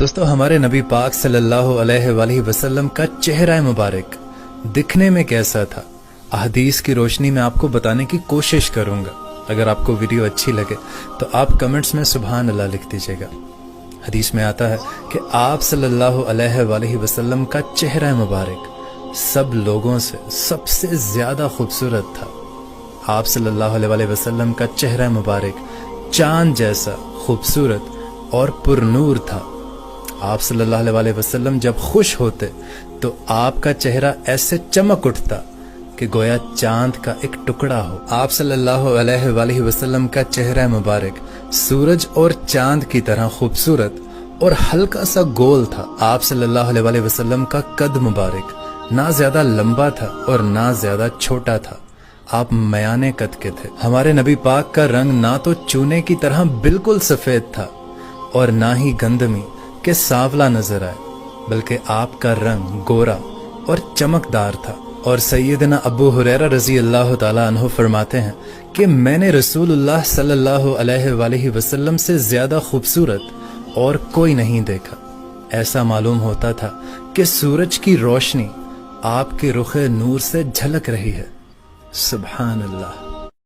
दोस्तों, हमारे नबी पाक सल्लल्लाहु अलैहि वसल्लम का चेहरा मुबारक दिखने में कैसा था, अहदीस की रोशनी में आपको बताने की कोशिश करूंगा। अगर आपको वीडियो अच्छी लगे तो आप कमेंट्स में सुभान अल्लाह लिख दीजिएगा। हदीस में आता है कि आप सल्लल्लाहु अलैहि वसल्लम का चेहरा मुबारक सब लोगों से सबसे ज्यादा खूबसूरत था। आप सल्लल्लाहु अलैहि वसल्लम का चेहरा मुबारक चांद जैसा खूबसूरत और पुरनूर था। आप सल्लल्लाहु अलैहि वसल्लम जब खुश होते तो आपका चेहरा ऐसे चमक उठता कि गोया चांद का एक टुकड़ा हो। आप सल्लल्लाहु अलैहि वसल्लम का चेहरा मुबारक सूरज और चांद की तरह खूबसूरत और हल्का सा गोल था। आप सल्लल्लाहु अलैहि वसल्लम का कद मुबारक ना ज्यादा लंबा था और ना ज्यादा छोटा था। आप मयाने कद के थे। हमारे नबी पाक का रंग ना तो चूने की तरह बिल्कुल सफेद था और ना ही गंदमी के सांवला नजर आए, बल्कि आपका रंग गोरा और चमकदार था। और सैयदना अबू हुरैरा रजी अल्लाह ताला अन्हु फरमाते हैं कि मैंने रसूलुल्लाह सल्लल्लाहु अलैहि वसल्लम से ज्यादा खूबसूरत और कोई नहीं देखा। ऐसा मालूम होता था कि सूरज की रोशनी आपके रुखे नूर से झलक रही है। सुभान अल्लाह।